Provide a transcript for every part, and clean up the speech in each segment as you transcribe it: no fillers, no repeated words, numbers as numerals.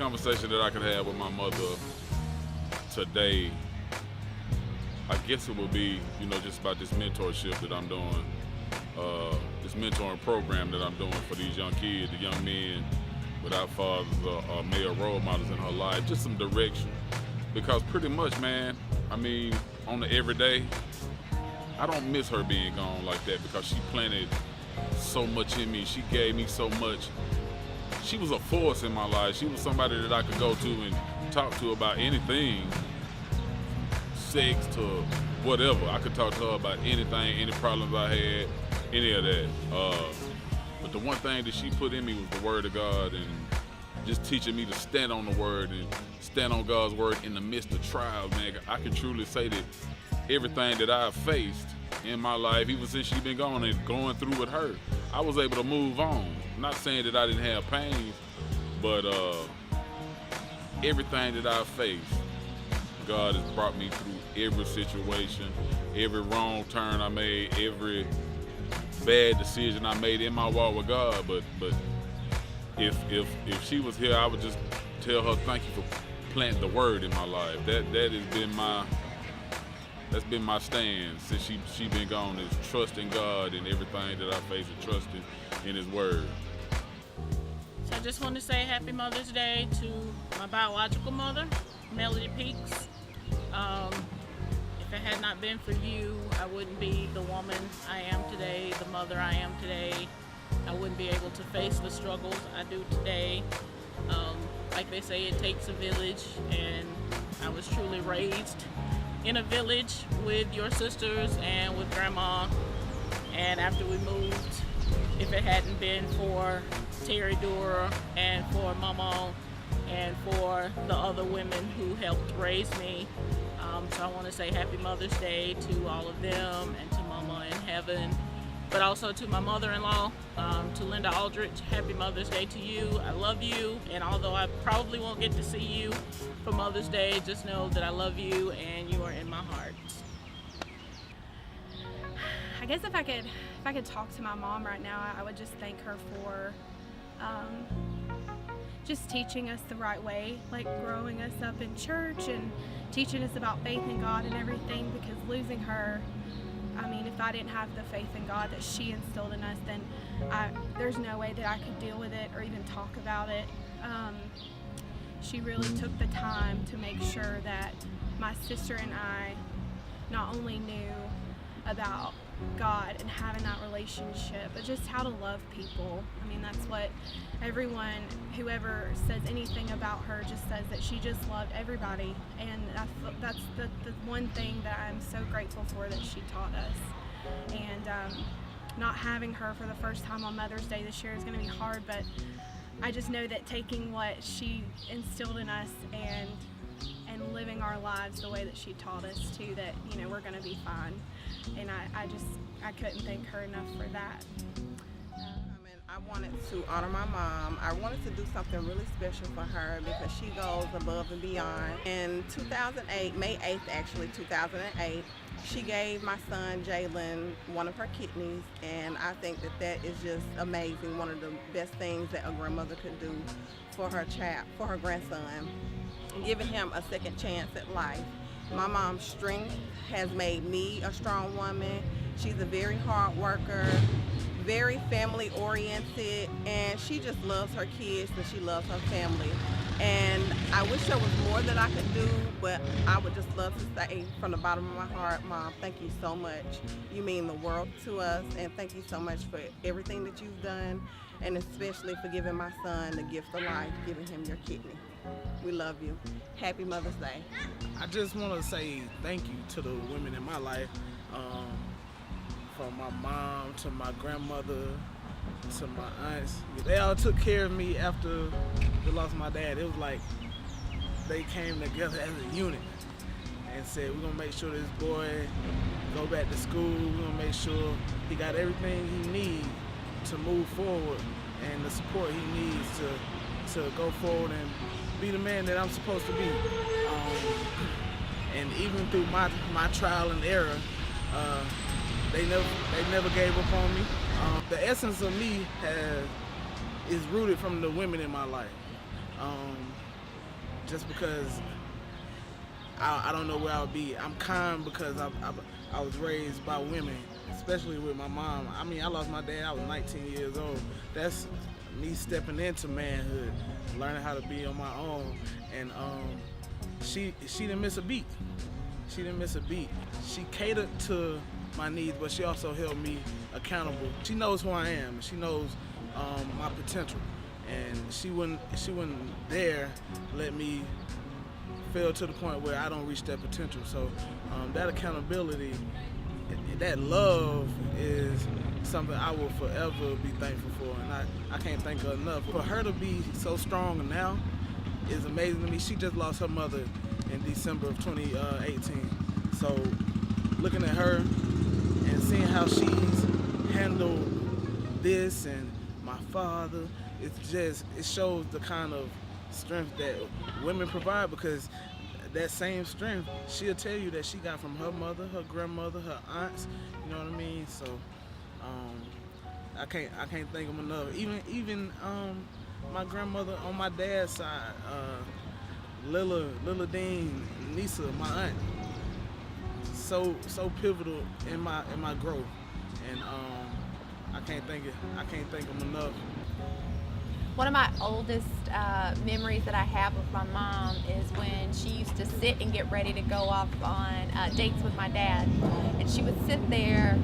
conversation that I could have with my mother today, I guess it would be, just about this mentorship that I'm doing, this mentoring program that I'm doing for these young kids, the young men without fathers or male role models in her life, just some direction. Because pretty much, man, on the everyday, I don't miss her being gone like that because she planted so much in me. She gave me so much. She was a force in my life. She was somebody that I could go to and talk to about anything, sex to whatever. I could talk to her about anything, any problems I had, any of that. But the one thing that she put in me was the Word of God, and just teaching me to stand on the Word and stand on God's Word in the midst of trials, man. I can truly say that everything that I've faced in my life, even since she's been gone and going through with her, I was able to move on. I'm not saying that I didn't have pain, but everything that I've faced, God has brought me through every situation, every wrong turn I made, every bad decision I made in my walk with God. But if she was here, I would just tell her thank you for planting the Word in my life. That has been my stand since she been gone, is trusting God in everything that I face and trusting in His Word. So I just want to say Happy Mother's Day to my biological mother, Melody Peaks. If it had not been for you, I wouldn't be the woman I am today, the mother I am today. I wouldn't be able to face the struggles I do today. Like they say, it takes a village, and I was truly raised in a village with your sisters and with Grandma. And after we moved, if it hadn't been for Terry Dura and for Mama and for the other women who helped raise me, so I want to say Happy Mother's Day to all of them and to Mama in heaven, but also to my mother-in-law, to Linda Aldrich. Happy Mother's Day to you. I love you, and although I probably won't get to see you for Mother's Day, just know that I love you and you are in my heart. I guess if I could talk to my mom right now, I would just thank her for just teaching us the right way, like growing us up in church and teaching us about faith in God and everything, because losing her, if I didn't have the faith in God that she instilled in us, then there's no way that I could deal with it or even talk about it. She really took the time to make sure that my sister and I not only knew about God and having that relationship, but just how to love people. That's what whoever says anything about her just says, that she just loved everybody, and that's the one thing that I'm so grateful for that she taught us. And not having her for the first time on Mother's Day this year is going to be hard, but I just know that taking what she instilled in us and living our lives the way that she taught us to, that we're going to be fine. And I couldn't thank her enough for that. I wanted to honor my mom. I wanted to do something really special for her because she goes above and beyond. In 2008, May 8th actually, 2008, she gave my son Jalen one of her kidneys, and I think that is just amazing. One of the best things that a grandmother could do for her child, for her grandson, giving him a second chance at life. My mom's strength has made me a strong woman. She's a very hard worker, very family oriented, and she just loves her kids and she loves her family. And I wish there was more that I could do, but I would just love to say from the bottom of my heart, Mom, thank you so much. You mean the world to us, and thank you so much for everything that you've done, and especially for giving my son the gift of life, giving him your kidney. We love you. Happy Mother's Day. I just want to say thank you to the women in my life, from my mom to my grandmother to my aunts. They all took care of me after the loss of my dad. It was like they came together as a unit and said, we're going to make sure this boy go back to school. We're going to make sure he got everything he needs to move forward and the support he needs to go forward and be the man that I'm supposed to be. And even through my trial and error, they never gave up on me. The essence of me is rooted from the women in my life. just because I don't know where I would be. I'm kind because I was raised by women, especially with my mom. I mean, I lost my dad, I was 19 years old. That's me stepping into manhood, learning how to be on my own. And she didn't miss a beat. She didn't miss a beat. She catered to my needs, but she also held me accountable. She knows who I am. She knows my potential, and she wouldn't dare let me fail to the point where I don't reach that potential. So that accountability, that love is something I will forever be thankful for, and I can't thank her enough. For her to be so strong now is amazing to me. She just lost her mother in December of 2018. So looking at her and seeing how she's handled this and my father, it shows the kind of strength that women provide, because that same strength she'll tell you that she got from her mother, her grandmother, her aunts, you know what I mean? So I can't thank them enough. Even my grandmother on my dad's side, Lila Dean, Nisa, my aunt, so pivotal in my growth, and I can't thank them enough. One of my oldest memories that I have of my mom is when she used to sit and get ready to go off on dates with my dad, and she would sit there.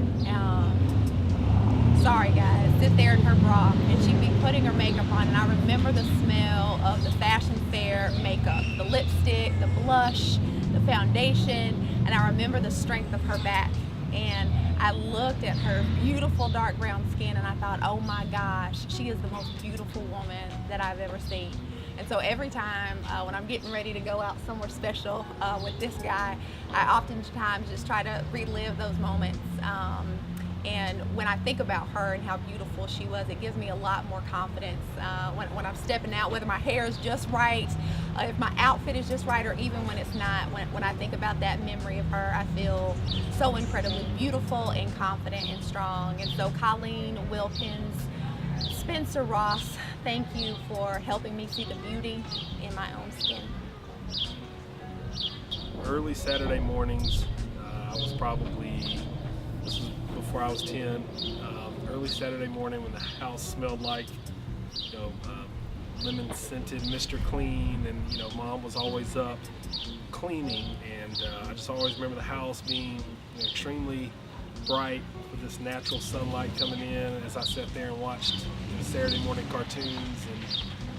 Sit there in her bra, and she'd be putting her makeup on, and I remember the smell of the fashion fair makeup, the lipstick, the blush, the foundation, and I remember the strength of her back. And I looked at her beautiful dark brown skin, and I thought, oh my gosh, she is the most beautiful woman that I've ever seen. And so every time when I'm getting ready to go out somewhere special with this guy, I oftentimes just try to relive those moments. And when I think about her and how beautiful she was, it gives me a lot more confidence when I'm stepping out, whether my hair is just right, if my outfit is just right, or even when it's not. When I think about that memory of her, I feel so incredibly beautiful and confident and strong. And so Colleen Wilkins, Spencer Ross, thank you for helping me see the beauty in my own skin. Early Saturday mornings, I was this was before I was 10, early Saturday morning when the house smelled like, lemon scented Mr. Clean, and Mom was always up cleaning, and I just always remember the house being extremely bright with this natural sunlight coming in as I sat there and watched Saturday morning cartoons,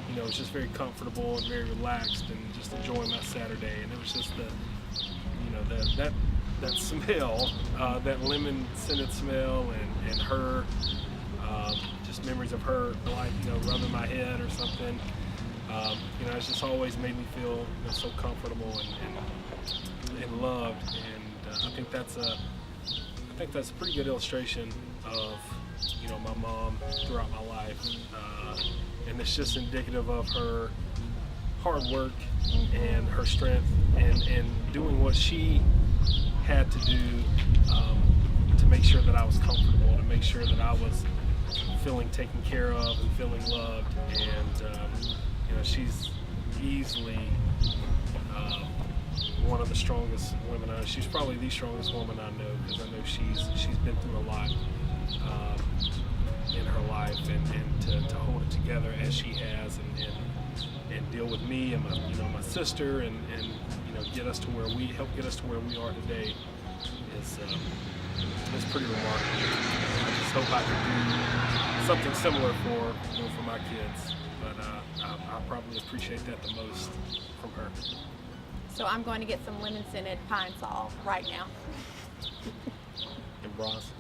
and it was just very comfortable and very relaxed and just enjoying my Saturday. And it was just that smell, that lemon scented smell, and her, just memories of her, like rubbing my head or something. It's just always made me feel so comfortable and loved. And I think that's a pretty good illustration of my mom throughout my life, and it's just indicative of her hard work and her strength and doing what she had to do to make sure that I was comfortable, to make sure that I was feeling taken care of and feeling loved. And she's easily one of the strongest women I know. She's probably the strongest woman I know, because I know she's been through a lot in her life, and to hold it together as she has, and deal with me and my sister, and help get us to where we are today is pretty remarkable. I just hope I could do something similar for my kids, but I probably appreciate that the most from her. So I'm going to get some lemon scented Pine Sol right now. And bras.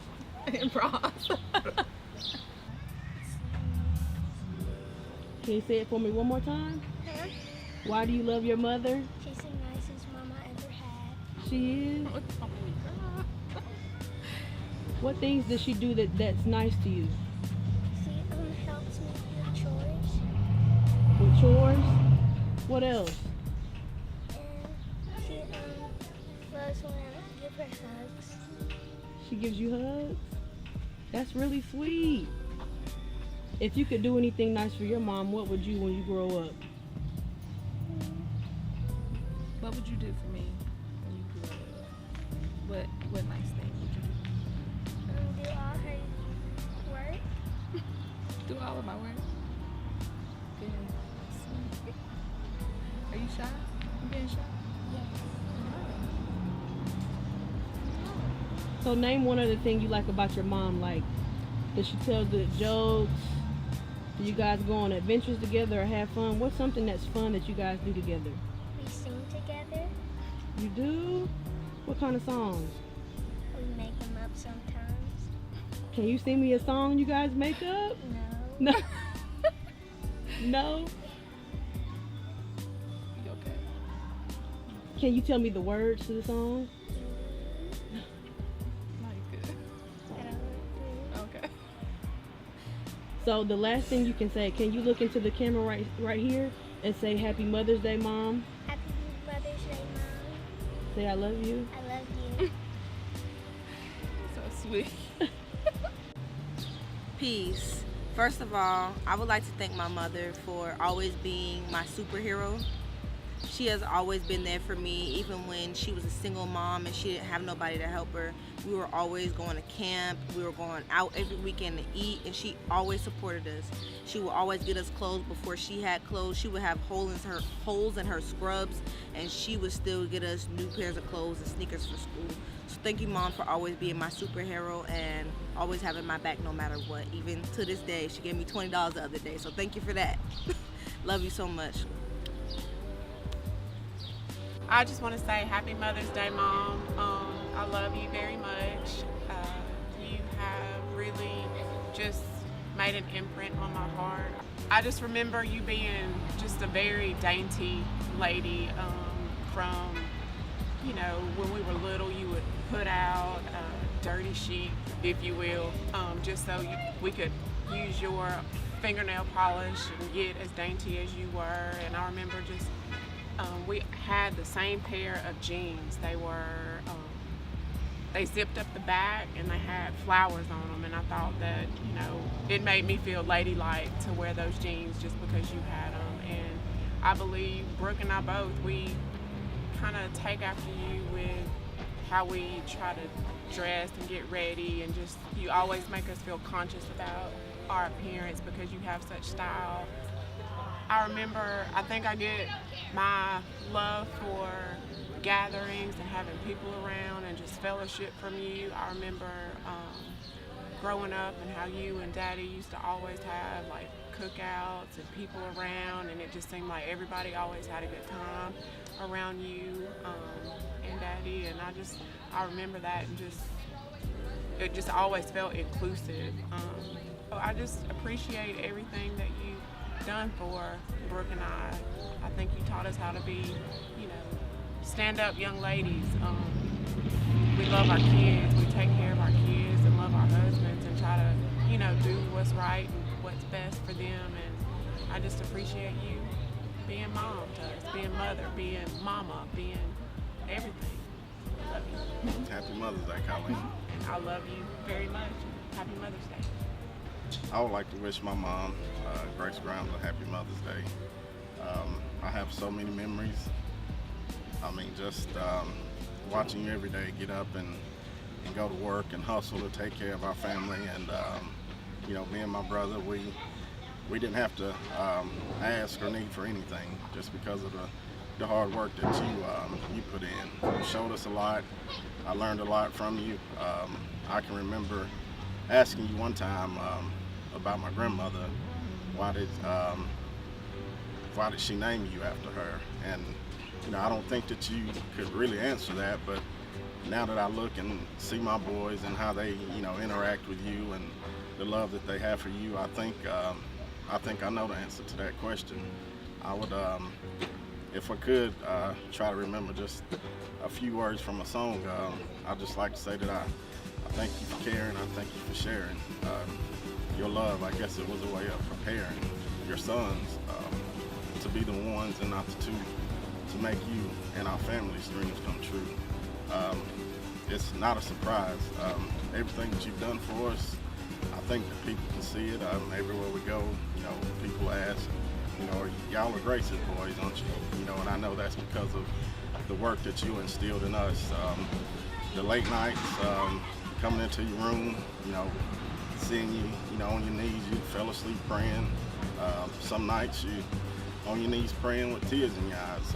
And bras. Can you say it for me one more time? Huh? Why do you love your mother? She's the nicest mama I ever had. She is? What things does she do that's nice to you? She helps me with chores. With chores? What else? And she loves when I give her hugs. She gives you hugs? That's really sweet. If you could do anything nice for your mom, what would you when you grow up? What would you do for me when you grew up? What nice thing would you do? Do all her work. Do all of my work? Good. Sweet. Are you shy? You being shy? So name one other thing you like about your mom. Like, does she tell good jokes? Do you guys go on adventures together or have fun? What's something that's fun that you guys do together? We sing together. You do? What kind of songs? We make them up sometimes. Can you sing me a song you guys make up? No. No. No? You okay? Can you tell me the words to the song? I don't know. Okay. So the last thing you can say, can you look into the camera right here and say Happy Mother's Day, Mom? Happy Mother's Day, Mom. Say I love you. I love you. So sweet. Peace. First of all, I would like to thank my mother for always being my superhero. She has always been there for me, even when she was a single mom and she didn't have nobody to help her. We were always going to camp, we were going out every weekend to eat, and she always supported us. She would always get us clothes before she had clothes. She would have holes in her scrubs, and she would still get us new pairs of clothes and sneakers for school. So thank you, Mom, for always being my superhero and always having my back no matter what. Even to this day, she gave me $20 the other day, so thank you for that. Love you so much. I just want to say Happy Mother's Day, Mom. I love you very much. You have really just made an imprint on my heart. I just remember you being just a very dainty lady from, you know, when we were little, you would put out a dirty sheet, if you will, just so we could use your fingernail polish and get as dainty as you were. And I remember just we had the same pair of jeans. They were, they zipped up the back and they had flowers on them, and I thought that, you know, it made me feel ladylike to wear those jeans just because you had them. And I believe Brooke and I both, we kind of take after you with how we try to dress and get ready, and just, you always make us feel conscious about our appearance because you have such style. I remember, I think I get my love for gatherings and having people around and just fellowship from you. I remember growing up and how you and Daddy used to always have like cookouts and people around, and it just seemed like everybody always had a good time around you and Daddy, and I remember that, and it just always felt inclusive. I just appreciate everything that you've done for Brooke and I. I think you taught us how to be, you know, stand-up young ladies. We love our kids, we take care of our kids and love our husbands and try to, you know, do what's right and what's best for them. And I just appreciate you being mom to us, being mother, being mama, being everything. I love you. Happy Mother's Day, Colleen. I love you very much. Happy Mother's Day. I would like to wish my mom, Grace Grimes, a happy Mother's Day. I have so many memories. I mean, just watching you every day get up and go to work and hustle to take care of our family. And, you know, me and my brother, we didn't have to ask or need for anything just because of the hard work that you put in. You showed us a lot. I learned a lot from you. I can remember asking you one time about my grandmother. Why did she name you after her? And you know, I don't think that you could really answer that, but now that I look and see my boys and how they, you know, interact with you and the love that they have for you, I think I know the answer to that question. I would, if I could, try to remember just a few words from a song. I'd just like to say that I thank you for caring. I thank you for sharing your love. I guess it was a way of preparing your sons to be the ones and not the two to make you and our family's dreams come true. It's not a surprise. Everything that you've done for us, I think that people can see it. Everywhere we go, you know, people ask, you know, y'all are Grace's boys, aren't you? You know, and I know that's because of the work that you instilled in us. The late nights, coming into your room, seeing you, on your knees, you fell asleep praying. Some nights you on your knees praying with tears in your eyes.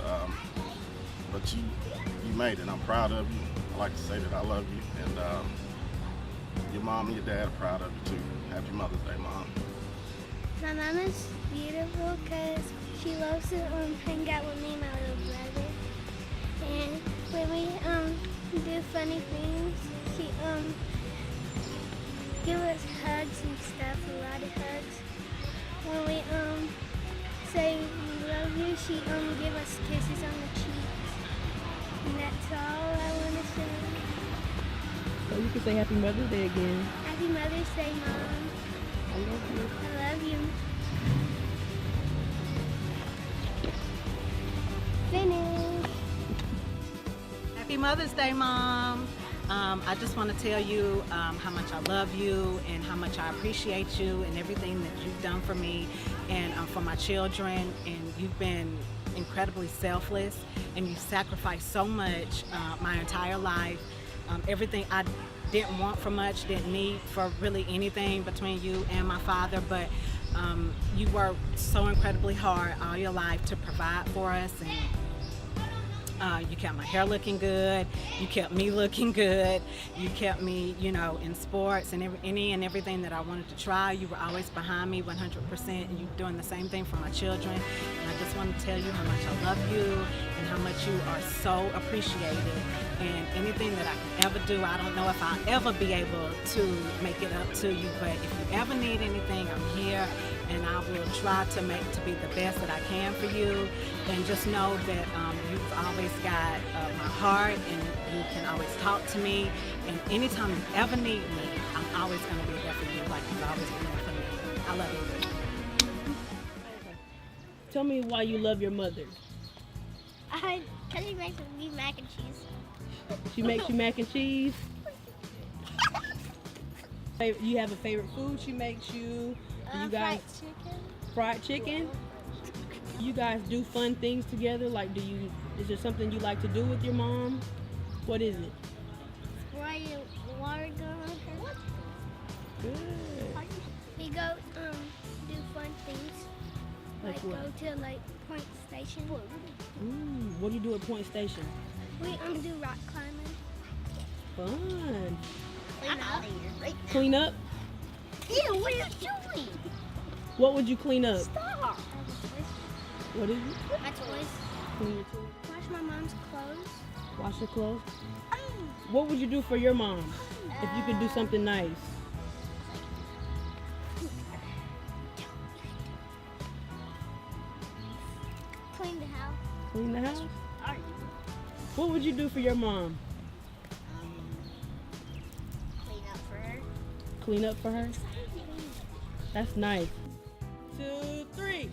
But you made it. I'm proud of you. I like to say that I love you, and your mom and your dad are proud of you too. Happy Mother's Day, Mom. My mom is beautiful because she loves to hang out with me and my little brother. And when we do funny things, she give us hugs and stuff, a lot of hugs. When we say we love you, she give us kisses on the cheeks. And that's all I want to say. So you can say Happy Mother's Day again. Happy Mother's Day, Mom. I love you. I love you. Finish. Happy Mother's Day, Mom. I just want to tell you how much I love you and how much I appreciate you and everything that you've done for me and for my children. And you've been incredibly selfless, and you've sacrificed so much my entire life. Everything I didn't want for much, didn't need for really anything between you and my father, but you worked so incredibly hard all your life to provide for us, and you kept my hair looking good, you kept me looking good, you kept me, in sports and any and everything that I wanted to try. You were always behind me 100%, and you're doing the same thing for my children. And I just want to tell you how much I love you and how much you are so appreciated. And anything that I can ever do, I don't know if I'll ever be able to make it up to you, but if you ever need anything, I'm here, and I will try to be the best that I can for you. And just know that you've always got my heart, and you can always talk to me. And anytime you ever need me, I'm always going to be there for you, like you've always been there for me. I love you. Tell me why you love your mother. Because she makes me mac and cheese. She makes you mac and cheese? You have a favorite food she makes you? You guys, fried chicken. Fried chicken? You guys do fun things together? Like, is there something you like to do with your mom? What is it? Spray water gun on her. Good. We go do fun things. Like what? Go to Point Station. What do you do at Point Station? We do rock climbing. Fun. I'm out of here. Right now. Clean up? Yeah, what are you doing? What would you clean up? Stop. What is it? My toys. Clean your toys. Wash my mom's clothes. Wash your clothes? What would you do for your mom if you could do something nice? Clean the house. Clean the house? What would you do for your mom? Clean up for her. Clean up for her? That's nice. 2, 3.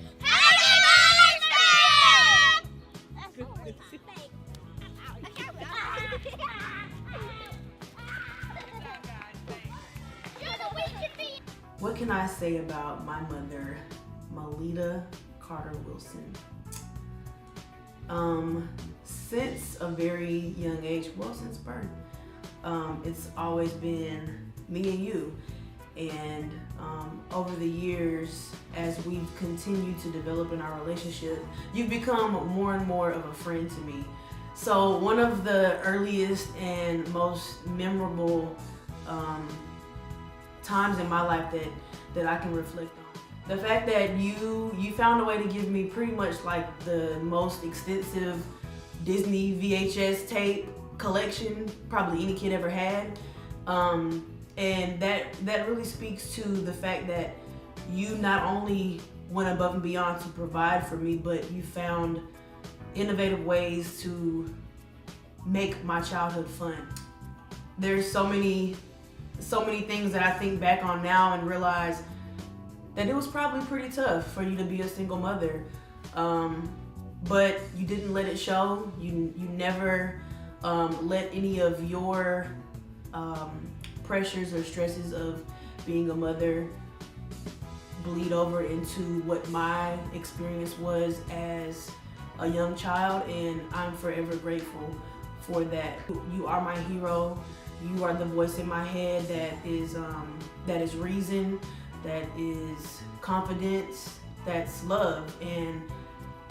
What can I say about my mother, Melita Carter Wilson? Since a very young age, well, since birth, it's always been me and you. And over the years, as we've continued to develop in our relationship, you've become more and more of a friend to me. So one of the earliest and most memorable times in my life that I can reflect on, the fact that you found a way to give me pretty much like the most extensive Disney VHS tape collection probably any kid ever had. And that really speaks to the fact that you not only went above and beyond to provide for me, but you found innovative ways to make my childhood fun. There's so many things that I think back on now and realize that it was probably pretty tough for you to be a single mother. But you didn't let it show. You never let any of your pressures or stresses of being a mother bleed over into what my experience was as a young child, and I'm forever grateful for that. You are my hero. You are the voice in my head that is reason, that is confidence, that's love, and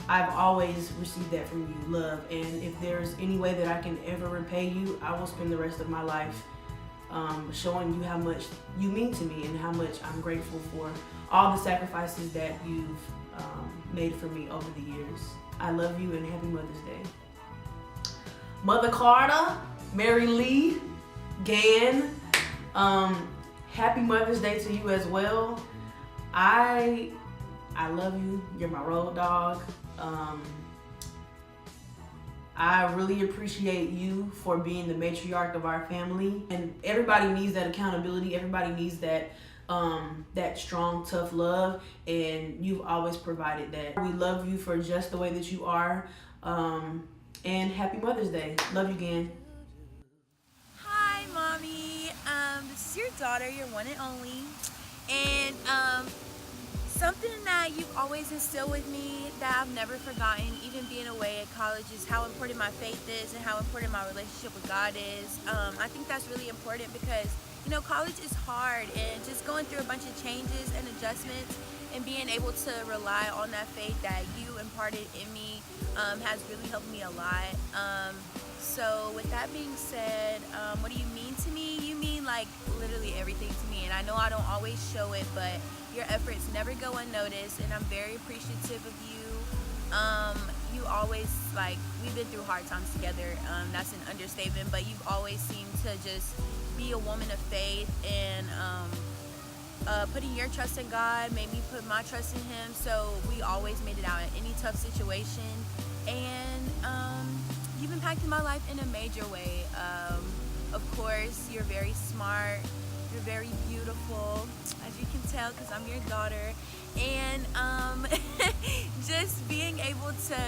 I've always received that from you, love. And if there's any way that I can ever repay you, I will spend the rest of my life showing you how much you mean to me and how much I'm grateful for all the sacrifices that you've made for me over the years. I love you and happy Mother's Day. Mother Carter, Mary Lee, Gann, happy Mother's Day to you as well. I love you. You're my road dog. I really appreciate you for being the matriarch of our family. And everybody needs that accountability. Everybody needs that that strong, tough love, and you've always provided that. We love you for just the way that you are. And happy Mother's Day. Love you again. Hi, Mommy. This is your daughter, your one and only. And something that you've always instilled with me that I've never forgotten, even being away at college, is how important my faith is and how important my relationship with God is. I think that's really important because, you know, college is hard, and just going through a bunch of changes and adjustments and being able to rely on that faith that you imparted in me has really helped me a lot. So with that being said, what do you mean to me? You mean like literally everything to me, and I know I don't always show it, but your efforts never go unnoticed, and I'm very appreciative of you. You always, like, we've been through hard times together, that's an understatement, but you've always seemed to just be a woman of faith, and putting your trust in God made me put my trust in Him, so we always made it out in any tough situation, and you've impacted my life in a major way. Of course, you're very smart, you're very beautiful, as you can tell, because I'm your daughter, and just being able to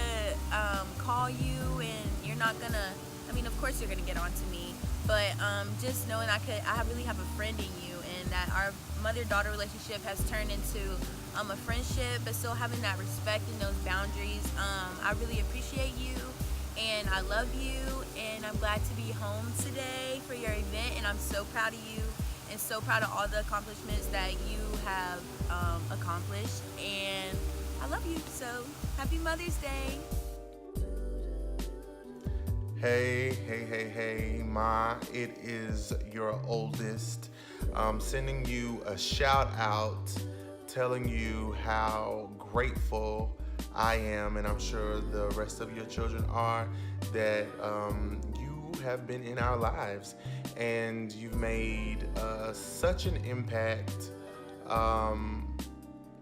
call you, and you're not gonna, I mean, of course you're gonna get on to me, but just knowing I really have a friend in you, and that our mother-daughter relationship has turned into a friendship, but still having that respect and those boundaries. I really appreciate you, and I love you, and I'm glad to be home today for your event, and I'm so proud of you and so proud of all the accomplishments that you have accomplished, and I love you. So happy Mother's Day. Hey, Ma, it is your oldest. Sending you a shout out, telling you how grateful I am, and I'm sure the rest of your children are, that you have been in our lives, and you've made such an impact,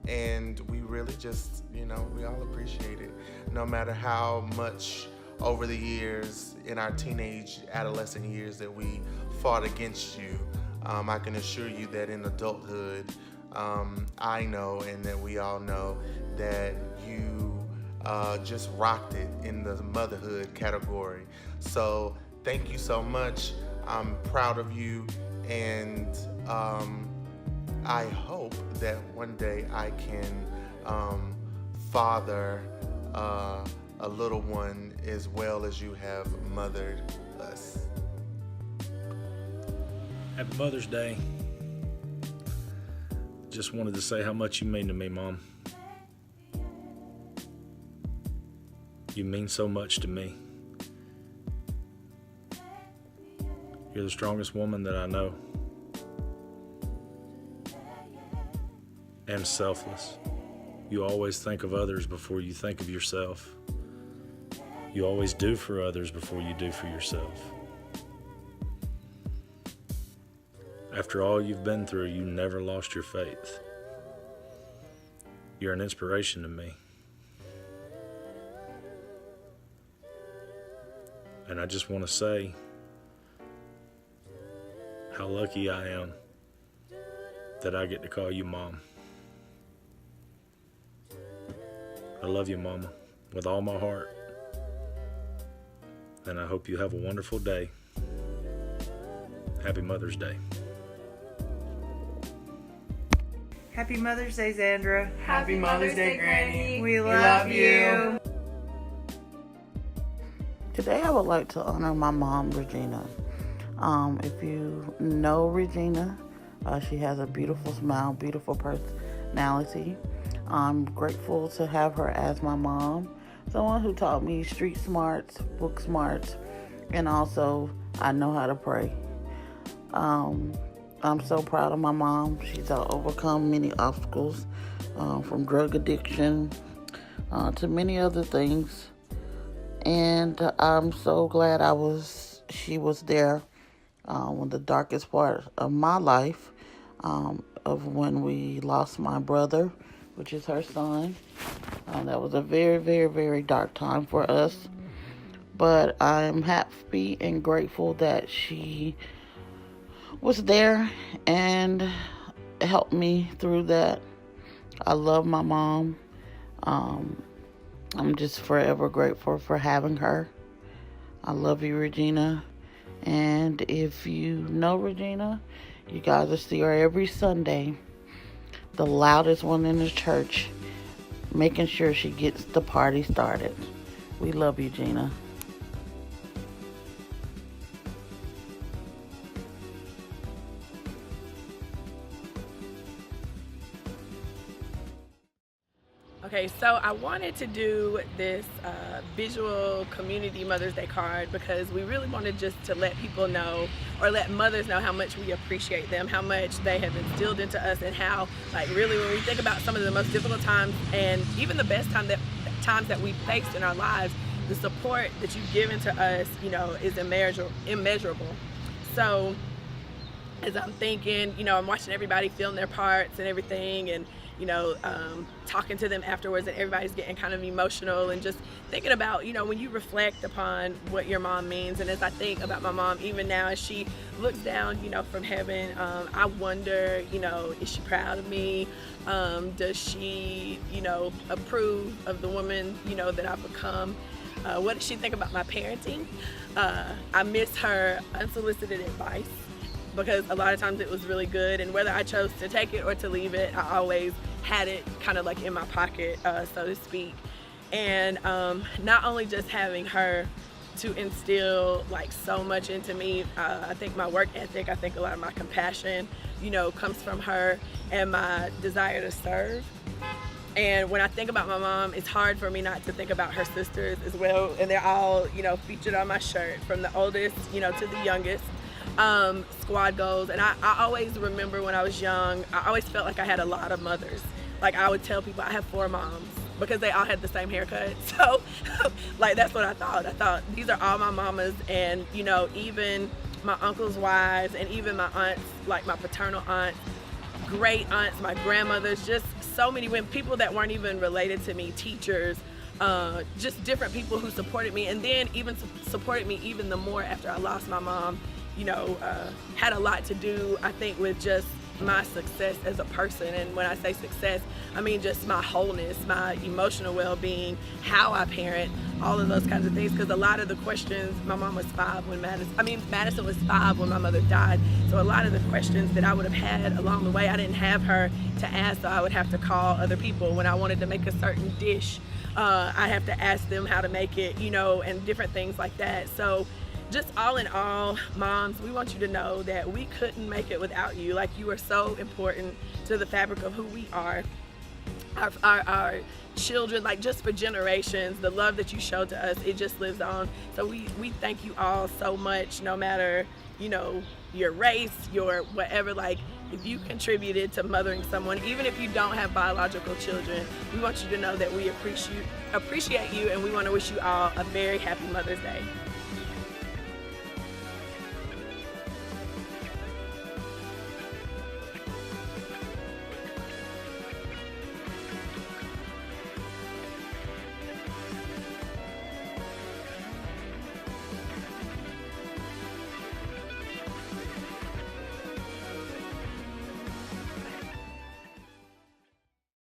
and we really just, you know, we all appreciate it. No matter how much over the years, in our teenage, adolescent years, that we fought against you, I can assure you that in adulthood, I know, and that we all know, that you just rocked it in the motherhood category. So thank you so much. I'm proud of you, and I hope that one day I can father a little one as well as you have mothered us. Happy Mother's Day. Just wanted to say how much you mean to me, Mom. You mean so much to me. You're the strongest woman that I know. And selfless. You always think of others before you think of yourself. You always do for others before you do for yourself. After all you've been through, you never lost your faith. You're an inspiration to me. And I just want to say how lucky I am that I get to call you Mom. I love you, Mama, with all my heart. And I hope you have a wonderful day. Happy Mother's Day. Happy Mother's Day, Zandra. Happy Mother's Day, Granny. We love you. Today I would like to honor my mom, Regina. If you know Regina, she has a beautiful smile, beautiful personality. I'm grateful to have her as my mom, someone who taught me street smarts, book smarts, and also I know how to pray. I'm so proud of my mom. She's overcome many obstacles, from drug addiction to many other things. And I'm so glad she was there when the darkest part of my life, of when we lost my brother, which is her son. That was a very, very, very dark time for us. But I'm happy and grateful that she was there and helped me through that. I love my mom. I'm just forever grateful for having her. I love you, Regina. And if you know Regina, you guys will see her every Sunday, the loudest one in the church, making sure she gets the party started. We love you, Gina. Okay, so I wanted to do this visual community Mother's Day card because we really wanted just to let people know, or let mothers know, how much we appreciate them, how much they have instilled into us, and how, like, really when we think about some of the most difficult times and even the best times that we've faced in our lives, the support that you've given to us, you know, is immeasurable. So as I'm thinking, you know, I'm watching everybody film their parts and everything, and you know, talking to them afterwards, and everybody's getting kind of emotional, and just thinking about, you know, when you reflect upon what your mom means. And as I think about my mom, even now as she looks down, you know, from heaven, I wonder, you know, is she proud of me? Does she, you know, approve of the woman, you know, that I've become? What does she think about my parenting? I miss her unsolicited advice, because a lot of times it was really good, and whether I chose to take it or to leave it, I always had it kind of like in my pocket, so to speak. And not only just having her to instill like so much into me, I think my work ethic, I think a lot of my compassion, you know, comes from her, and my desire to serve. And when I think about my mom, it's hard for me not to think about her sisters as well, and they're all, you know, featured on my shirt, from the oldest, you know, to the youngest. Squad goals. And I always remember when I was young, I always felt like I had a lot of mothers. Like, I would tell people I have 4 moms because they all had the same haircut. So like, that's what I thought. I thought these are all my mamas, and you know, even my uncles' wives, and even my aunts, like my paternal aunts, great aunts, my grandmothers, just so many women, people that weren't even related to me, teachers, just different people who supported me, and then even supported me even the more after I lost my mom. You know, had a lot to do, I think, with just my success as a person. And when I say success, I mean just my wholeness, my emotional well-being, how I parent, all of those kinds of things. Because a lot of the questions, my mom was 5 when Madison was 5 when my mother died. So a lot of the questions that I would have had along the way, I didn't have her to ask, so I would have to call other people. When I wanted to make a certain dish, I have to ask them how to make it, you know, and different things like that. So just all in all, moms, we want you to know that we couldn't make it without you. Like, you are so important to the fabric of who we are. Our children, like, just for generations, the love that you show to us, it just lives on. So we thank you all so much, no matter, you know, your race, your whatever. Like, if you contributed to mothering someone, even if you don't have biological children, we want you to know that we appreciate you, and we want to wish you all a very happy Mother's Day.